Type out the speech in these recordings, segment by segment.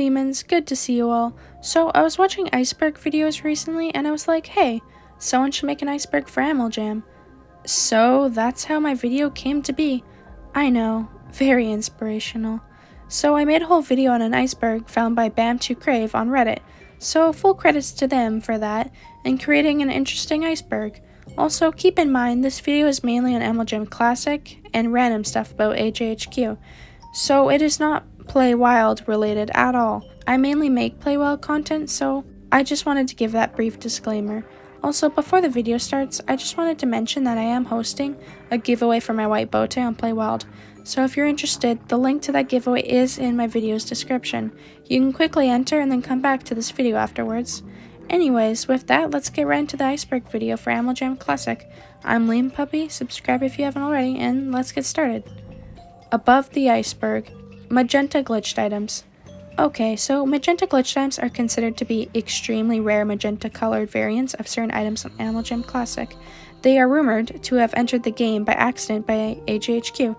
Leamans, good to see you all. So I was watching Iceberg videos recently and I was like, hey, someone should make an iceberg for Animal Jam. So that's how my video came to be. I know, very inspirational. So I made a whole video on an iceberg found by Bam2Crave on Reddit. So full credits to them for that and creating an interesting iceberg. Also keep in mind this video is mainly an Animal Jam classic and random stuff about AJHQ. So it is not Play Wild related at all. I mainly make Play Wild content, so I just wanted to give that brief disclaimer. Also, before the video starts, I just wanted to mention that I am hosting a giveaway for my white bow tie on Play Wild. So if you're interested, the link to that giveaway is in my video's description. You can quickly enter and then come back to this video afterwards. Anyways, with that, let's get right into the iceberg video for Animal Jam Classic. I'm Leamonpuppy, subscribe if you haven't already, and let's get started. Above the iceberg. Magenta glitched items. Okay, so magenta glitched items are considered to be extremely rare magenta colored variants of certain items on Animal Jam Classic. They are rumored to have entered the game by accident by AJHQ.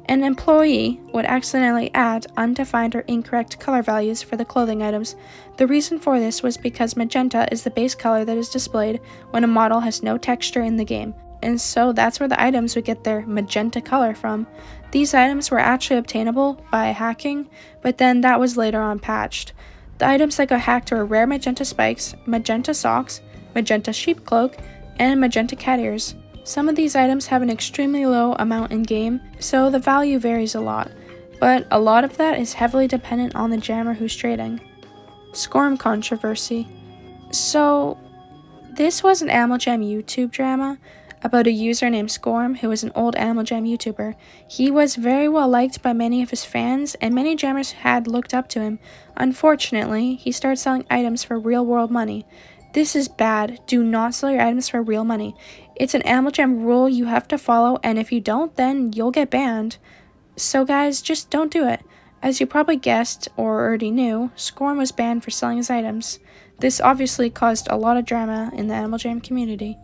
An employee would accidentally add undefined or incorrect color values for the clothing items. The reason for this was because magenta is the base color that is displayed when a model has no texture in the game, and so that's where the items would get their magenta color from. These items were actually obtainable by hacking, but then that was later on patched. The items that got hacked were rare magenta spikes, magenta socks, magenta sheep cloak, and magenta cat ears. Some of these items have an extremely low amount in game, so the value varies a lot, but a lot of that is heavily dependent on the jammer who's trading. Scorm controversy. So, this was an Animal Jam YouTube drama about a user named Scorm who was an old Animal Jam YouTuber. He was very well liked by many of his fans, and many jammers had looked up to him. Unfortunately, he started selling items for real-world money. This is bad. Do not sell your items for real money. It's an Animal Jam rule you have to follow, and if you don't, then you'll get banned. So guys, just don't do it. As you probably guessed, or already knew, Scorm was banned for selling his items. This obviously caused a lot of drama in the Animal Jam community.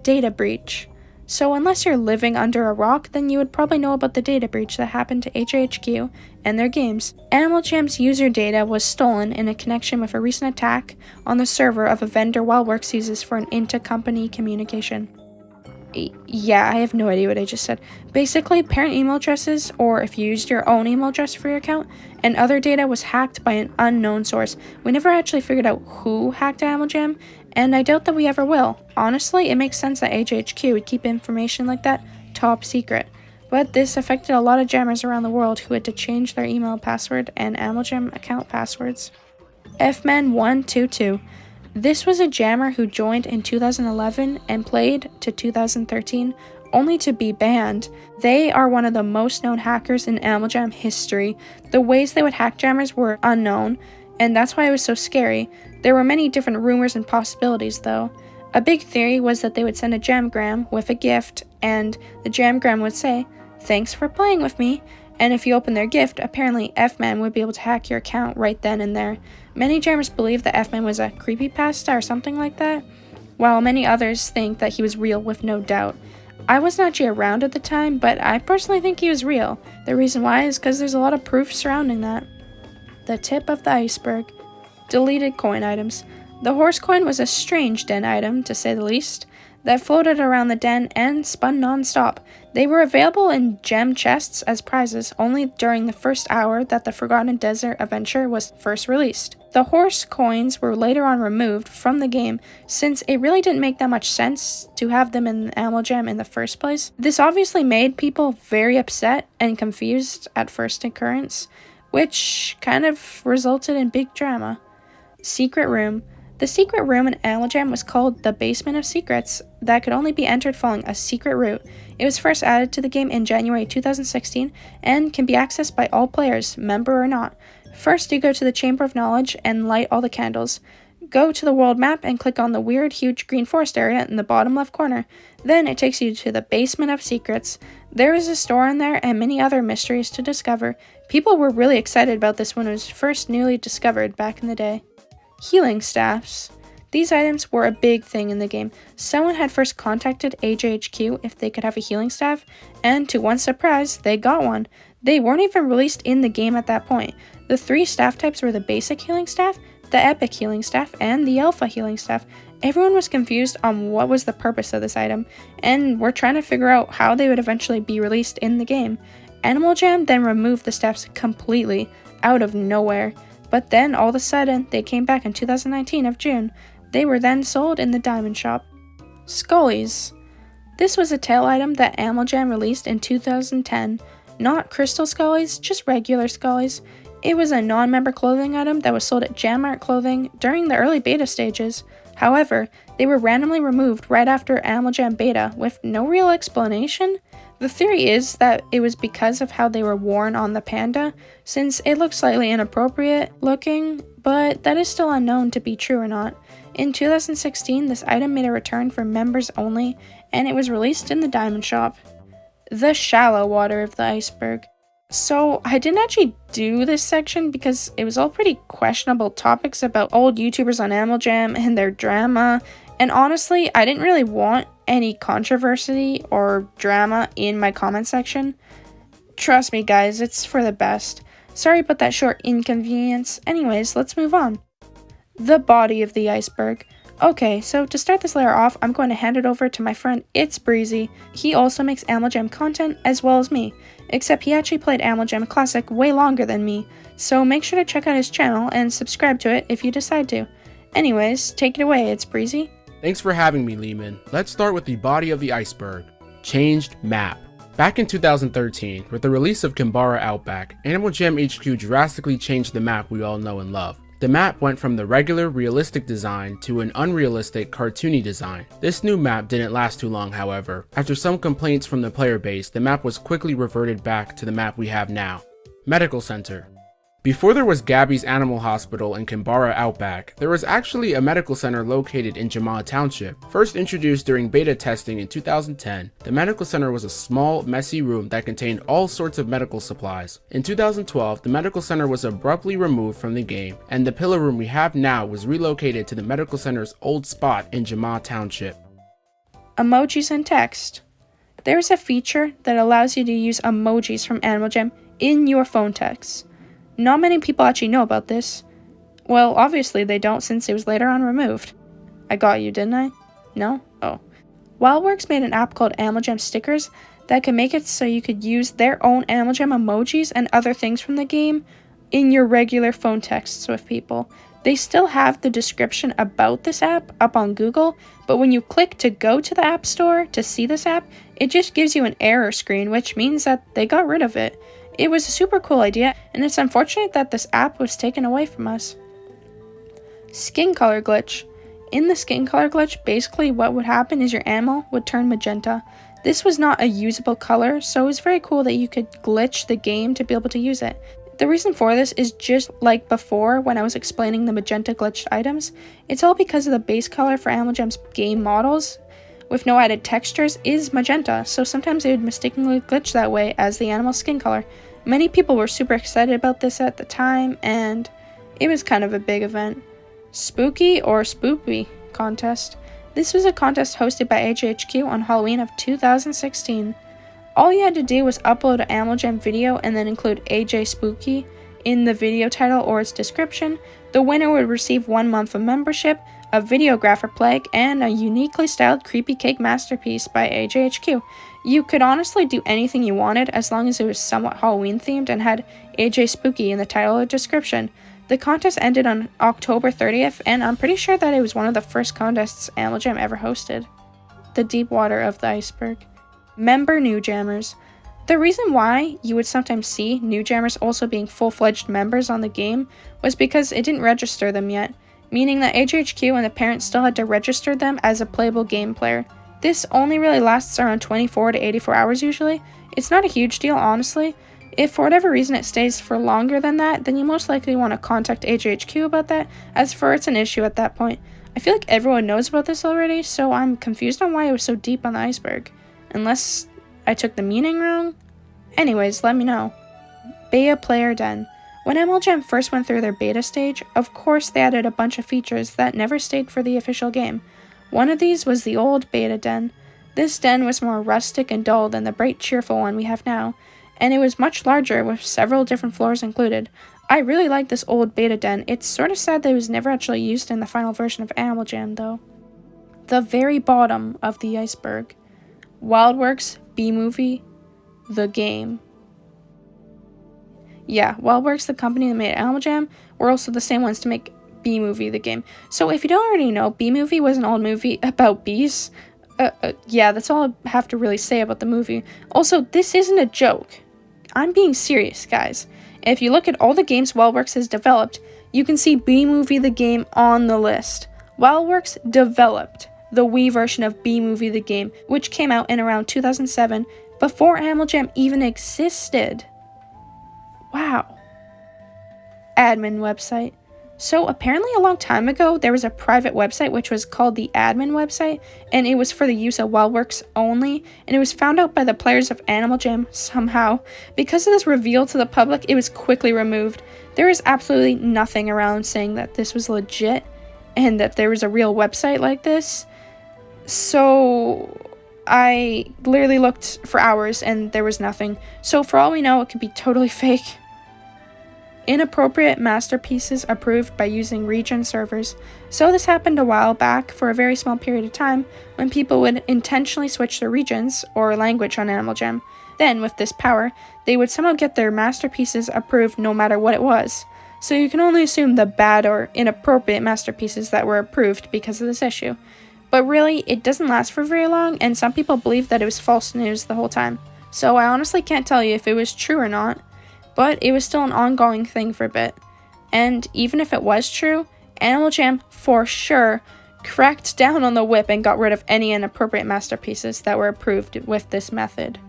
Data breach. So unless you're living under a rock, then you would probably know about the data breach that happened to AJHQ and their games. Animal Jam's user data was stolen in a connection with a recent attack on the server of a vendor Wildworks uses for an inter-company communication. Yeah, I have no idea what I just said. Basically, parent email addresses, or if you used your own email address for your account, and other data was hacked by an unknown source. We never actually figured out who hacked Animal Jam, and I doubt that we ever will. Honestly, it makes sense that AJHQ would keep information like that top secret. But this affected a lot of jammers around the world who had to change their email password and Animal Jam account passwords. Fman122. This was a jammer who joined in 2011 and played to 2013, only to be banned. They are one of the most known hackers in Animal Jam history. The ways they would hack jammers were unknown, and that's why it was so scary. There were many different rumors and possibilities though. A big theory was that they would send a jamgram with a gift, and the jamgram would say, "Thanks for playing with me," and if you open their gift, apparently F-Man would be able to hack your account right then and there. Many jammers believe that F-Man was a creepypasta or something like that, while many others think that he was real with no doubt. I wasn't actually around at the time, but I personally think he was real. The reason why is because there's a lot of proof surrounding that. The tip of the iceberg. Deleted coin items. The horse coin was a strange den item, to say the least, that floated around the den and spun non-stop. They were available in gem chests as prizes only during the first hour that the Forgotten Desert adventure was first released. The horse coins were later on removed from the game since it really didn't make that much sense to have them in Animal Jam in the first place. This obviously made people very upset and confused at first occurrence, which kind of resulted in big drama. Secret room. The secret room in Animal Jam was called the Basement of Secrets that could only be entered following a secret route. It was first added to the game in January 2016 and can be accessed by all players, member or not. First, you go to the Chamber of Knowledge and light all the candles. Go to the world map and click on the weird huge green forest area in the bottom left corner. Then it takes you to the Basement of Secrets. There is a store in there and many other mysteries to discover. People were really excited about this when it was first newly discovered back in the day. Healing staffs. These items were a big thing in the game. Someone had first contacted AJHQ if they could have a healing staff, and to one's surprise, they got one. They weren't even released in the game at that point. The 3 staff types were the basic healing staff, the epic healing staff, and the alpha healing staff. Everyone was confused on what was the purpose of this item, and were trying to figure out how they would eventually be released in the game. Animal Jam then removed the staffs completely, out of nowhere, but then all of a sudden, they came back in 2019 of June. They were then sold in the diamond shop. Scullies. This was a tail item that Animal Jam released in 2010. Not crystal Scullies, just regular Scullies. It was a non-member clothing item that was sold at Jammart Clothing during the early beta stages. However, they were randomly removed right after Animal Jam beta with no real explanation. The theory is that it was because of how they were worn on the panda, since it looked slightly inappropriate looking, but that is still unknown to be true or not. In 2016, this item made a return for members only, and it was released in the diamond shop. The shallow water of the iceberg. So, I didn't actually do this section because it was all pretty questionable topics about old YouTubers on Animal Jam and their drama, and honestly, I didn't really want any controversy or drama in my comment section. Trust me guys, it's for the best. Sorry about that short inconvenience. Anyways, let's move on. The body of the iceberg. Okay, so to start this layer off, I'm going to hand it over to my friend It's Breezy. He also makes Animal Jam content as well as me, except he actually played Animal Jam Classic way longer than me, so make sure to check out his channel and subscribe to it if you decide to. Anyways, take it away, It's Breezy. Thanks for having me, Leeman. Let's start with the body of the iceberg. Changed map. Back in 2013, with the release of Kimbara Outback, Animal Jam HQ drastically changed the map we all know and love. The map went from the regular, realistic design to an unrealistic, cartoony design. This new map didn't last too long, however. After some complaints from the player base, the map was quickly reverted back to the map we have now. Medical Center. Before there was Gabby's Animal Hospital in Kimbara Outback, there was actually a medical center located in Jamaa Township. First introduced during beta testing in 2010, the medical center was a small, messy room that contained all sorts of medical supplies. In 2012, the medical center was abruptly removed from the game, and the pillar room we have now was relocated to the medical center's old spot in Jamaa Township. Emojis Text. There is a feature that allows you to use emojis from Animal Jam in your phone text. Not many people actually know about this. Well, obviously they don't since it was later on removed. I got you, didn't I? No? Oh. Wildworks made an app called Animal Jam Stickers that could make it so you could use their own Animal Jam emojis and other things from the game in your regular phone texts with people. They still have the description about this app up on Google, but when you click to go to the App Store to see this app, it just gives you an error screen, which means that they got rid of it. It was a super cool idea, and it's unfortunate that this app was taken away from us. Skin color glitch. In the skin color glitch, basically what would happen is your animal would turn magenta. This was not a usable color, so it was very cool that you could glitch the game to be able to use it. The reason for this is just like before when I was explaining the magenta glitched items. It's all because of the base color for Animal Jam's game models, with no added textures, is magenta, so sometimes they would mistakenly glitch that way as the animal's skin color. Many people were super excited about this at the time, and it was kind of a big event. Spooky or Spoopy contest. This was a contest hosted by AJHQ on Halloween of 2016. All you had to do was upload an Animal Jam video and then include AJ Spooky in the video title or its description. The winner would receive 1 month of membership, a videographer plaque, and a uniquely styled creepy cake masterpiece by AJHQ. You could honestly do anything you wanted as long as it was somewhat Halloween themed and had AJ Spooky in the title or description. The contest ended on October 30th, and I'm pretty sure that it was one of the first contests Animal Jam ever hosted. The deep water of the iceberg. Member New Jammers. The reason why you would sometimes see New Jammers also being full-fledged members on the game was because it didn't register them yet, meaning that HHQ and the parents still had to register them as a playable game player. This only really lasts around 24 to 84 hours usually. It's not a huge deal, honestly. If for whatever reason it stays for longer than that, then you most likely want to contact HHQ about that, as for it's an issue at that point. I feel like everyone knows about this already, so I'm confused on why it was so deep on the iceberg. Unless I took the meaning wrong? Anyways, let me know. Beta Player Den. When Animal Jam first went through their beta stage, of course they added a bunch of features that never stayed for the official game. One of these was the old beta den. This den was more rustic and dull than the bright, cheerful one we have now, and it was much larger with several different floors included. I really like this old beta den. It's sort of sad that it was never actually used in the final version of Animal Jam though. The very bottom of the iceberg. WildWorks, B-Movie, the game. Yeah, WildWorks, the company that made Animal Jam, were also the same ones to make B-Movie, the game. So if you don't already know, B-Movie was an old movie about bees. Yeah, that's all I have to really say about the movie. Also, this isn't a joke. I'm being serious, guys. If you look at all the games WildWorks has developed, you can see B-Movie the game on the list. WildWorks developed the Wii version of B-Movie the game, which came out in around 2007, before Animal Jam even existed. Wow. Admin website. So apparently a long time ago, there was a private website which was called the admin website, and it was for the use of WildWorks only, and it was found out by the players of Animal Jam somehow. Because of this reveal to the public, it was quickly removed. There is absolutely nothing around saying that this was legit, and that there was a real website like this. So I literally looked for hours, and there was nothing. So for all we know, it could be totally fake. Inappropriate masterpieces approved by using region servers. So this happened a while back for a very small period of time when people would intentionally switch their regions or language on Animal Jam. Then, with this power, they would somehow get their masterpieces approved no matter what it was. So you can only assume the bad or inappropriate masterpieces that were approved because of this issue. But really, it doesn't last for very long, and some people believe that it was false news the whole time. So I honestly can't tell you if it was true or not. But it was still an ongoing thing for a bit. And even if it was true, Animal Jam, for sure, cracked down on the whip and got rid of any inappropriate masterpieces that were approved with this method.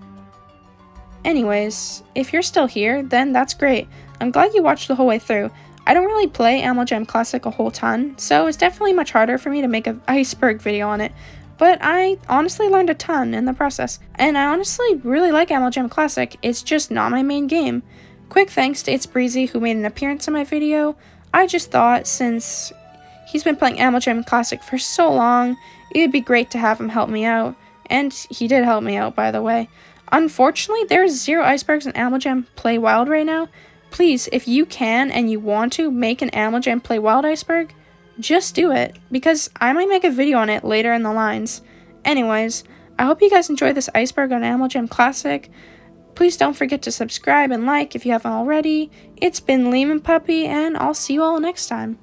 Anyways, if you're still here, then that's great. I'm glad you watched the whole way through. I don't really play Animal Jam Classic a whole ton, so it's definitely much harder for me to make an Iceberg video on it. But I honestly learned a ton in the process. And I honestly really like Animal Jam Classic, it's just not my main game. Quick thanks to It's Breezy who made an appearance in my video. I just thought since he's been playing Animal Jam Classic for so long, it would be great to have him help me out. And he did help me out, by the way. Unfortunately, there's 0 icebergs in Animal Jam Play Wild right now. Please, if you can and you want to make an Animal Jam Play Wild iceberg, just do it, because I might make a video on it later in the lines. Anyways, I hope you guys enjoyed this iceberg on Animal Jam Classic. Please don't forget to subscribe and like if you haven't already. It's been Leamonpuppy, and I'll see you all next time.